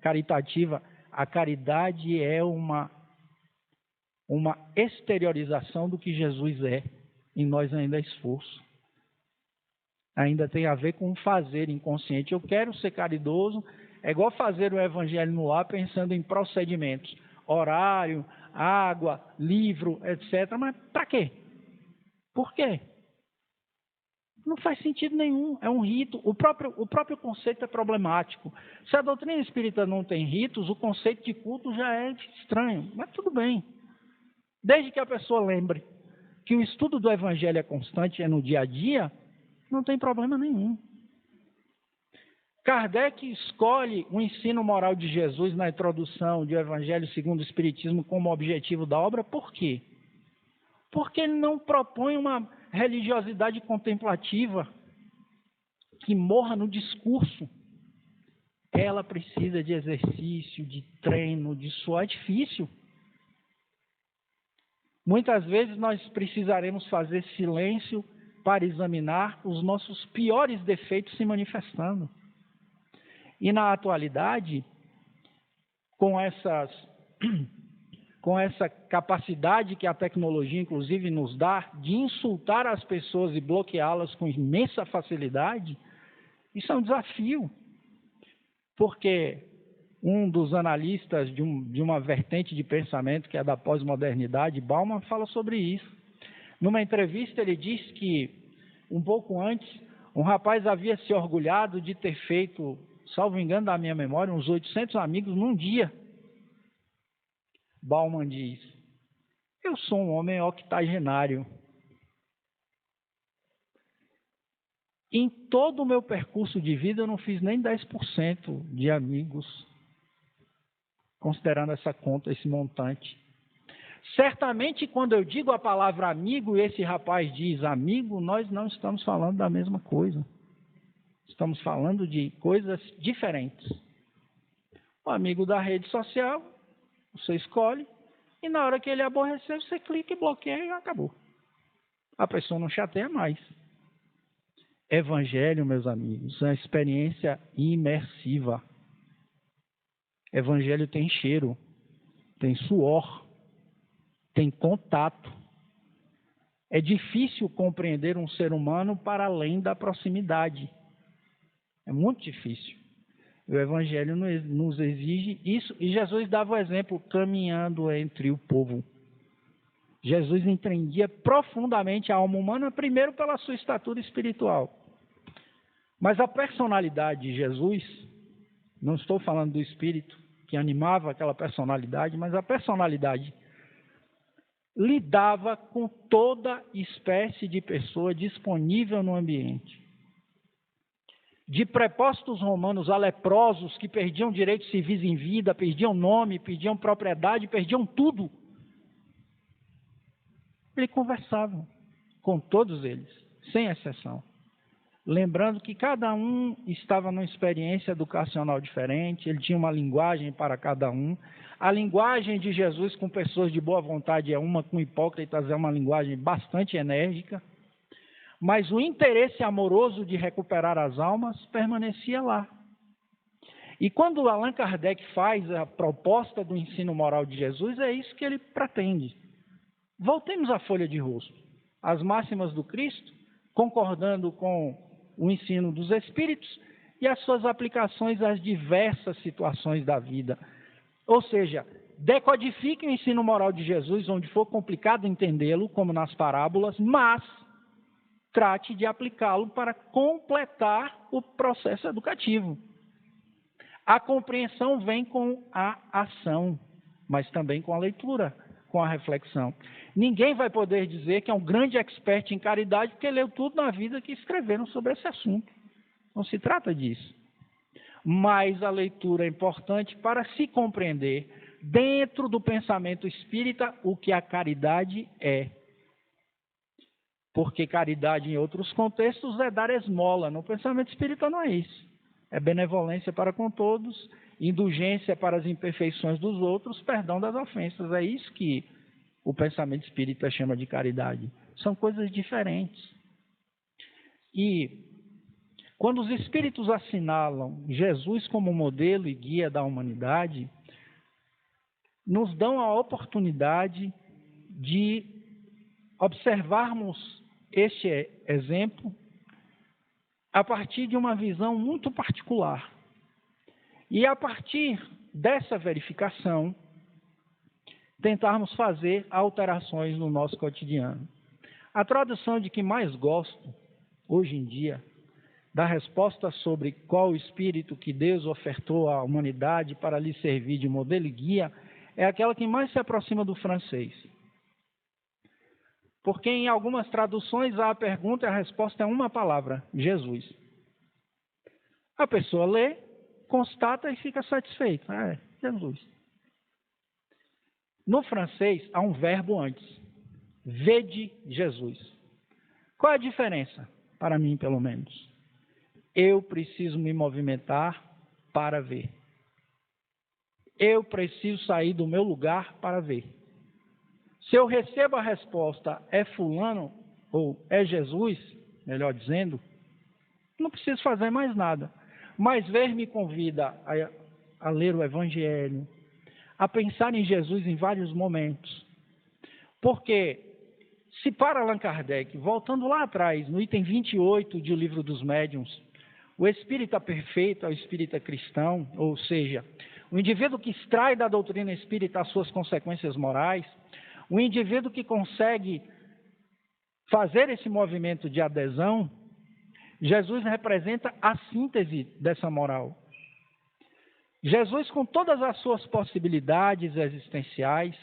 caritativa. A caridade é uma exteriorização do que Jesus é, em nós ainda é esforço. Ainda tem a ver com o fazer inconsciente. Eu quero ser caridoso, é igual fazer o evangelho no lar pensando em procedimentos. Horário, água, livro, etc. Mas para quê? Por quê? Não faz sentido nenhum, é um rito. O próprio conceito é problemático. Se a doutrina espírita não tem ritos, o conceito de culto já é estranho, mas tudo bem. Desde que a pessoa lembre que o estudo do evangelho é constante, é no dia a dia, não tem problema nenhum. Kardec escolhe o ensino moral de Jesus na introdução do Evangelho segundo o Espiritismo como objetivo da obra, por quê? Porque ele não propõe uma religiosidade contemplativa que morra no discurso. Ela precisa de exercício, de treino, de suor. É difícil. Muitas vezes nós precisaremos fazer silêncio para examinar os nossos piores defeitos se manifestando. E na atualidade, com essa capacidade que a tecnologia, inclusive, nos dá de insultar as pessoas e bloqueá-las com imensa facilidade, isso é um desafio. Porque um dos analistas de uma vertente de pensamento, que é da pós-modernidade, Bauman, fala sobre isso. Numa entrevista, ele disse que, um pouco antes, um rapaz havia se orgulhado de ter feito, salvo engano da minha memória, uns 800 amigos num dia. Bauman diz: eu sou um homem octogenário. Em todo o meu percurso de vida, eu não fiz nem 10% de amigos, considerando essa conta, esse montante. Certamente, quando eu digo a palavra amigo e esse rapaz diz amigo, nós não estamos falando da mesma coisa. Estamos falando de coisas diferentes. O amigo da rede social, você escolhe, e na hora que ele aborrecer, você clica e bloqueia e acabou. A pessoa não chateia mais. Evangelho, meus amigos, é uma experiência imersiva. Evangelho tem cheiro, tem suor, tem contato. É difícil compreender um ser humano para além da proximidade. É muito difícil. O Evangelho nos exige isso, e Jesus dava o exemplo caminhando entre o povo. Jesus entendia profundamente a alma humana, primeiro pela sua estatura espiritual. Mas a personalidade de Jesus, não estou falando do espírito que animava aquela personalidade, mas a personalidade lidava com toda espécie de pessoa disponível no ambiente. De prepostos romanos a leprosos que perdiam direitos civis em vida, perdiam nome, perdiam propriedade, perdiam tudo. Ele conversava com todos eles, sem exceção. Lembrando que cada um estava numa experiência educacional diferente, ele tinha uma linguagem para cada um. A linguagem de Jesus com pessoas de boa vontade é uma, com hipócritas é uma linguagem bastante enérgica. Mas o interesse amoroso de recuperar as almas permanecia lá. E quando Allan Kardec faz a proposta do ensino moral de Jesus, é isso que ele pretende. Voltemos à folha de rosto. As máximas do Cristo, concordando com o ensino dos Espíritos e as suas aplicações às diversas situações da vida. Ou seja, decodifique o ensino moral de Jesus onde for complicado entendê-lo, como nas parábolas, mas trate de aplicá-lo para completar o processo educativo. A compreensão vem com a ação, mas também com a leitura, com a reflexão. Ninguém vai poder dizer que é um grande expert em caridade porque leu tudo na vida que escreveram sobre esse assunto. Não se trata disso. Mas a leitura é importante para se compreender, dentro do pensamento espírita, o que a caridade é. Porque caridade, em outros contextos, é dar esmola. No pensamento espírita não é isso. É benevolência para com todos, indulgência para as imperfeições dos outros, perdão das ofensas. É isso que o pensamento espírita chama de caridade. São coisas diferentes. E quando os espíritos assinalam Jesus como modelo e guia da humanidade, nos dão a oportunidade de observarmos este exemplo a partir de uma visão muito particular. E a partir dessa verificação, tentarmos fazer alterações no nosso cotidiano. A tradução de que mais gosto, hoje em dia, da resposta sobre qual o espírito que Deus ofertou à humanidade para lhe servir de modelo e guia, é aquela que mais se aproxima do francês. Porque em algumas traduções a pergunta e a resposta é uma palavra, Jesus. A pessoa lê, constata e fica satisfeita. É, Jesus. No francês há um verbo antes. Vede Jesus. Qual é a diferença? Para mim, pelo menos. Eu preciso me movimentar para ver. Eu preciso sair do meu lugar para ver. Se eu recebo a resposta é fulano ou é Jesus, melhor dizendo, não preciso fazer mais nada. Mas ver me convida a ler o Evangelho, a pensar em Jesus em vários momentos. Porque se para Allan Kardec, voltando lá atrás, no item 28 do Livro dos Médiuns, o espírita perfeito é o espírita cristão, ou seja, o indivíduo que extrai da doutrina espírita as suas consequências morais, o indivíduo que consegue fazer esse movimento de adesão, Jesus representa a síntese dessa moral. Jesus, com todas as suas possibilidades existenciais,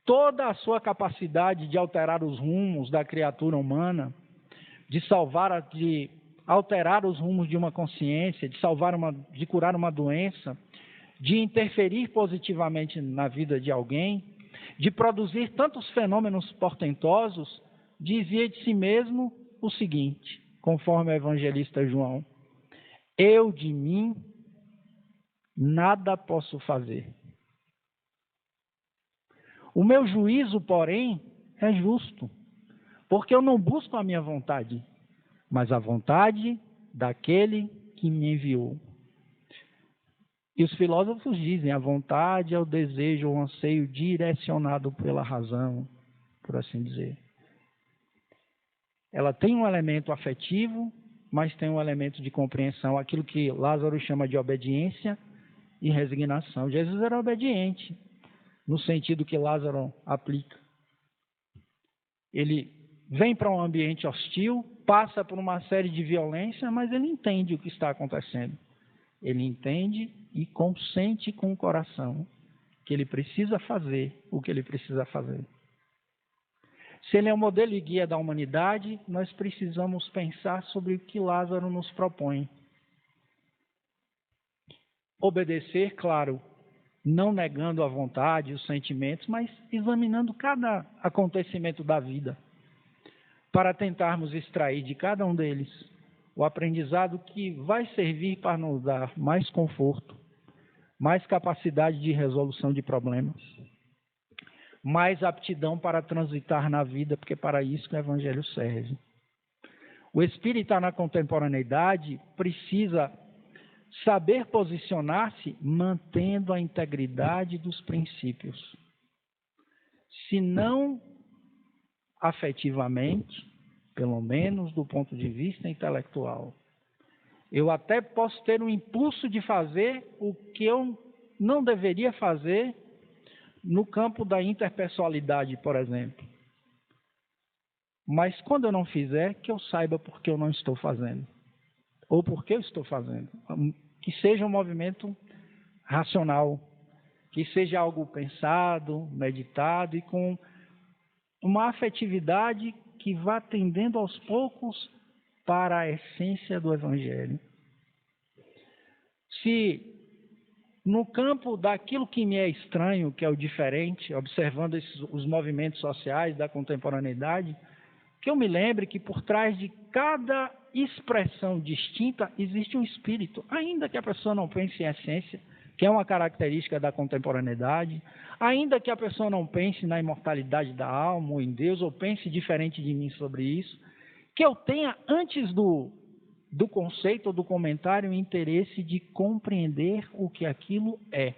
toda a sua capacidade de alterar os rumos da criatura humana, de alterar os rumos de uma consciência, de curar uma doença, de interferir positivamente na vida de alguém, de produzir tantos fenômenos portentosos, dizia de si mesmo o seguinte, conforme o evangelista João: eu de mim nada posso fazer. O meu juízo, porém, é justo, porque eu não busco a minha vontade, mas a vontade daquele que me enviou. E os filósofos dizem, a vontade é o desejo, o anseio direcionado pela razão, por assim dizer. Ela tem um elemento afetivo, mas tem um elemento de compreensão, aquilo que Lázaro chama de obediência e resignação. Jesus era obediente, no sentido que Lázaro aplica. Ele vem para um ambiente hostil, passa por uma série de violência, mas ele entende o que está acontecendo. Ele entende e consente com o coração que ele precisa fazer o que ele precisa fazer. Se ele é o modelo e guia da humanidade, nós precisamos pensar sobre o que Lázaro nos propõe. Obedecer, claro, não negando a vontade, os sentimentos, mas examinando cada acontecimento da vida, para tentarmos extrair de cada um deles o aprendizado que vai servir para nos dar mais conforto, mais capacidade de resolução de problemas, mais aptidão para transitar na vida, porque é para isso que o Evangelho serve. O espírita na contemporaneidade precisa saber posicionar-se mantendo a integridade dos princípios. Se não afetivamente, pelo menos do ponto de vista intelectual. Eu até posso ter um impulso de fazer o que eu não deveria fazer no campo da interpessoalidade, por exemplo. Mas quando eu não fizer, que eu saiba por que eu não estou fazendo. Ou por que eu estou fazendo. Que seja um movimento racional, que seja algo pensado, meditado e com uma afetividade que vá tendendo aos poucos para a essência do Evangelho. Se no campo daquilo que me é estranho, que é o diferente, observando os movimentos sociais da contemporaneidade, que eu me lembre que por trás de cada expressão distinta existe um espírito, ainda que a pessoa não pense em essência, que é uma característica da contemporaneidade, ainda que a pessoa não pense na imortalidade da alma ou em Deus, ou pense diferente de mim sobre isso, que eu tenha, antes do conceito ou do comentário, o interesse de compreender o que aquilo é.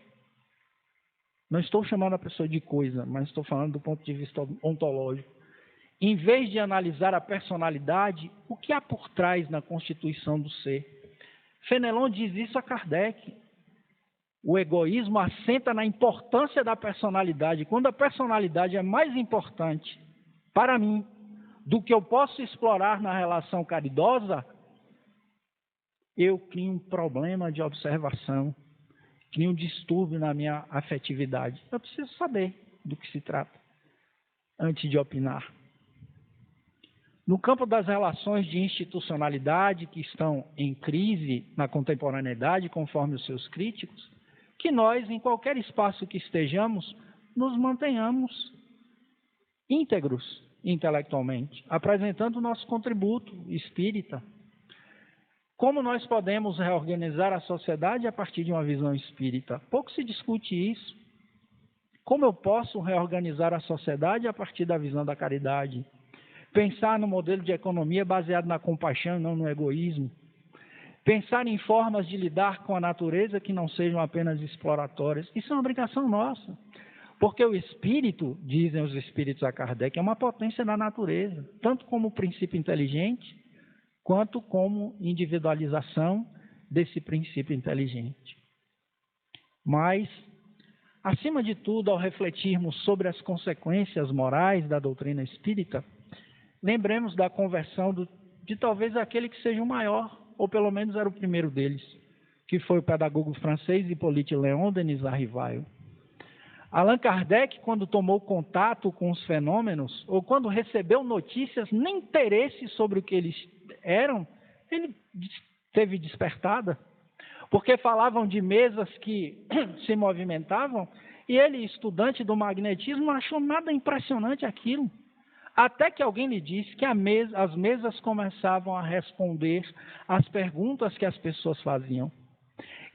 Não estou chamando a pessoa de coisa, mas estou falando do ponto de vista ontológico. em vez de analisar a personalidade, o que há por trás na constituição do ser. Fenelon diz isso a Kardec. O egoísmo assenta na importância da personalidade. Quando a personalidade é mais importante para mim do que eu posso explorar na relação caridosa, eu crio um problema de observação, crio um distúrbio na minha afetividade. Eu preciso saber do que se trata antes de opinar. No campo das relações de institucionalidade que estão em crise na contemporaneidade, conforme os seus críticos, que nós, em qualquer espaço que estejamos, nos mantenhamos íntegros intelectualmente, apresentando o nosso contributo espírita. Como nós podemos reorganizar a sociedade a partir de uma visão espírita? Pouco se discute isso. Como eu posso reorganizar a sociedade a partir da visão da caridade? Pensar no modelo de economia baseado na compaixão, não no egoísmo. Pensar em formas de lidar com a natureza que não sejam apenas exploratórias. Isso é uma obrigação nossa. Porque o espírito, dizem os espíritos a Kardec, é uma potência da natureza, tanto como princípio inteligente, quanto como individualização desse princípio inteligente. Mas, acima de tudo, ao refletirmos sobre as consequências morais da doutrina espírita, lembremos da conversão de talvez aquele que seja o maior, ou pelo menos era o primeiro deles, que foi o pedagogo francês Hippolyte Léon Denis Rivail. Allan Kardec, quando tomou contato com os fenômenos, ou quando recebeu notícias, nem interesse sobre o que eles eram, ele teve despertada, porque falavam de mesas que se movimentavam, e ele, estudante do magnetismo, não achou nada impressionante aquilo. Até que alguém lhe disse que as mesas começavam a responder às perguntas que as pessoas faziam.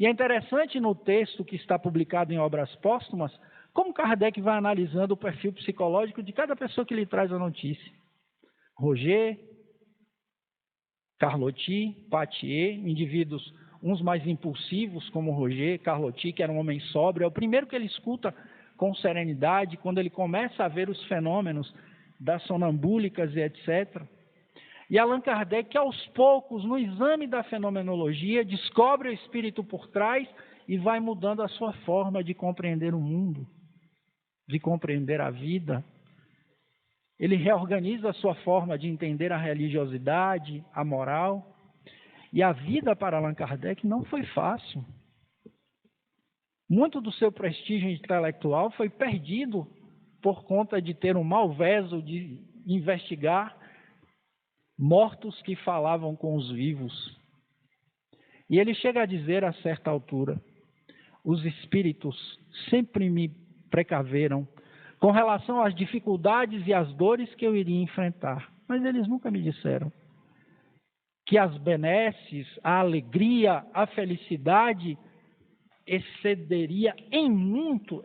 E é interessante no texto que está publicado em Obras Póstumas, como Kardec vai analisando o perfil psicológico de cada pessoa que lhe traz a notícia. Roger, Carlotti, Patier, indivíduos, uns mais impulsivos, como Roger, Carlotti, que era um homem sóbrio, é o primeiro que ele escuta com serenidade, quando ele começa a ver os fenômenos das sonambúlicas e etc. E Allan Kardec, que aos poucos, no exame da fenomenologia, descobre o espírito por trás e vai mudando a sua forma de compreender o mundo, de compreender a vida. Ele reorganiza a sua forma de entender a religiosidade, a moral. E a vida para Allan Kardec não foi fácil. Muito do seu prestígio intelectual foi perdido por conta de ter um malveso de investigar mortos que falavam com os vivos. E ele chega a dizer a certa altura: os espíritos sempre me precaveram com relação às dificuldades e às dores que eu iria enfrentar, mas eles nunca me disseram que as benesses, a alegria, a felicidade excederiam em muito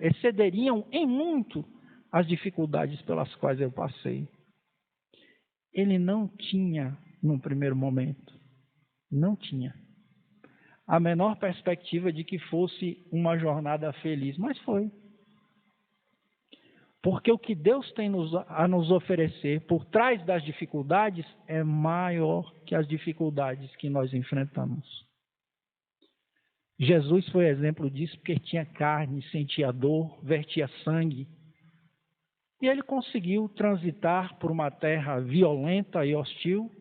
as dificuldades pelas quais eu passei. Ele não tinha, num primeiro momento, não tinha a menor perspectiva de que fosse uma jornada feliz, mas foi. Porque o que Deus tem a nos oferecer por trás das dificuldades é maior que as dificuldades que nós enfrentamos. Jesus foi exemplo disso porque tinha carne, sentia dor, vertia sangue. E ele conseguiu transitar por uma terra violenta e hostil,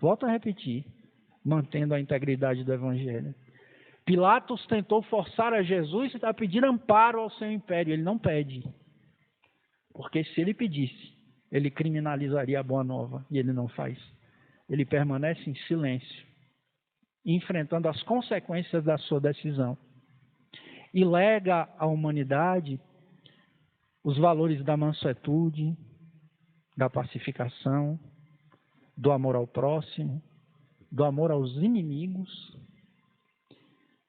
volto a repetir, mantendo a integridade do Evangelho. Pilatos tentou forçar a Jesus a pedir amparo ao seu império. Ele não pede. Porque se ele pedisse, ele criminalizaria a Boa Nova. E ele não faz. Ele permanece em silêncio, enfrentando as consequências da sua decisão. E lega à humanidade os valores da mansuetude, da pacificação, do amor ao próximo, do amor aos inimigos,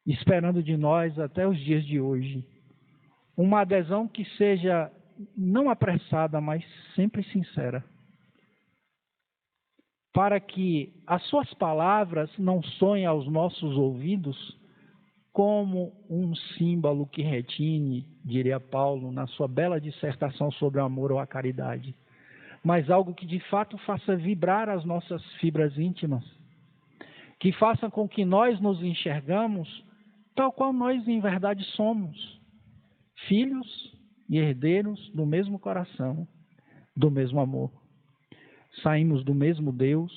esperando de nós até os dias de hoje uma adesão que seja não apressada, mas sempre sincera, para que as suas palavras não soem aos nossos ouvidos como um símbolo que retine, diria Paulo, na sua bela dissertação sobre o amor ou a caridade, mas algo que de fato faça vibrar as nossas fibras íntimas, que faça com que nós nos enxergamos tal qual nós em verdade somos, filhos e herdeiros do mesmo coração, do mesmo amor. Saímos do mesmo Deus,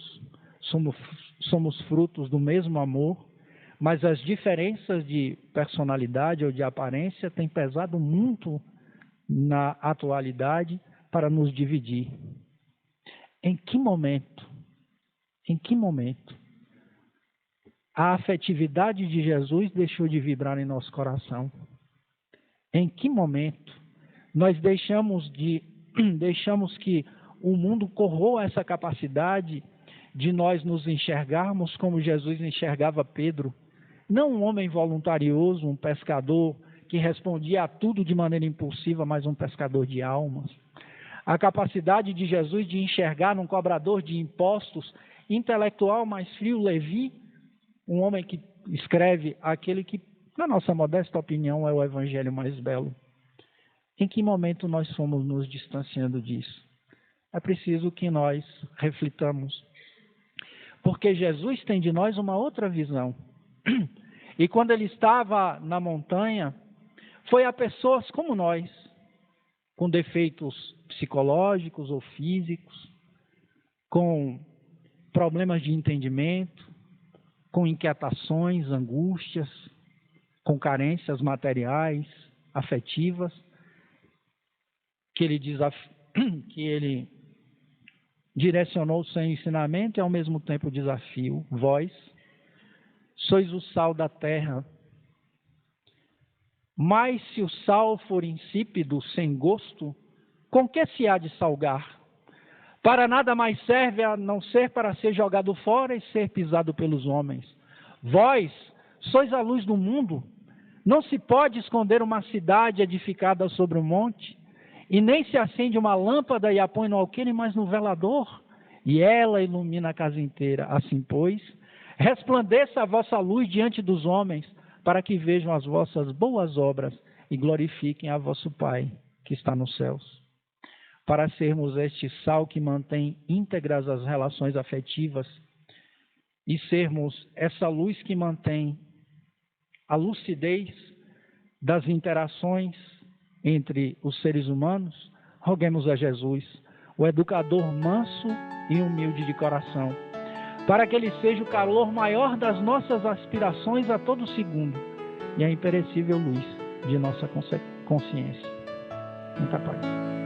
somos frutos do mesmo amor, mas as diferenças de personalidade ou de aparência têm pesado muito na atualidade para nos dividir. Em que momento a afetividade de Jesus deixou de vibrar em nosso coração? Em que momento nós deixamos que o mundo corroa essa capacidade de nós nos enxergarmos como Jesus enxergava Pedro? Não um homem voluntarioso, um pescador que respondia a tudo de maneira impulsiva, mas um pescador de almas. A capacidade de Jesus de enxergar num cobrador de impostos, intelectual, mais frio, Levi, um homem que escreve aquele que, na nossa modesta opinião, é o evangelho mais belo. Em que momento nós fomos nos distanciando disso? É preciso que nós reflitamos. Porque Jesus tem de nós uma outra visão. E quando ele estava na montanha, foi a pessoas como nós, com defeitos psicológicos ou físicos, com problemas de entendimento, com inquietações, angústias, com carências materiais, afetivas, que ele direcionou o seu ensinamento e ao mesmo tempo desafio. Vós sois o sal da terra, mas se o sal for insípido, sem gosto, com que se há de salgar? Para nada mais serve a não ser para ser jogado fora e ser pisado pelos homens. Vós sois a luz do mundo. Não se pode esconder uma cidade edificada sobre um monte, e nem se acende uma lâmpada e a põe no alqueire, mas no velador, e ela ilumina a casa inteira. Assim, pois, resplandeça a vossa luz diante dos homens, para que vejam as vossas boas obras e glorifiquem a vosso Pai, que está nos céus. Para sermos este sal que mantém íntegras as relações afetivas e sermos essa luz que mantém a lucidez das interações entre os seres humanos, roguemos a Jesus, o educador manso e humilde de coração, para que ele seja o calor maior das nossas aspirações a todo segundo e a imperecível luz de nossa consciência. Muita paz.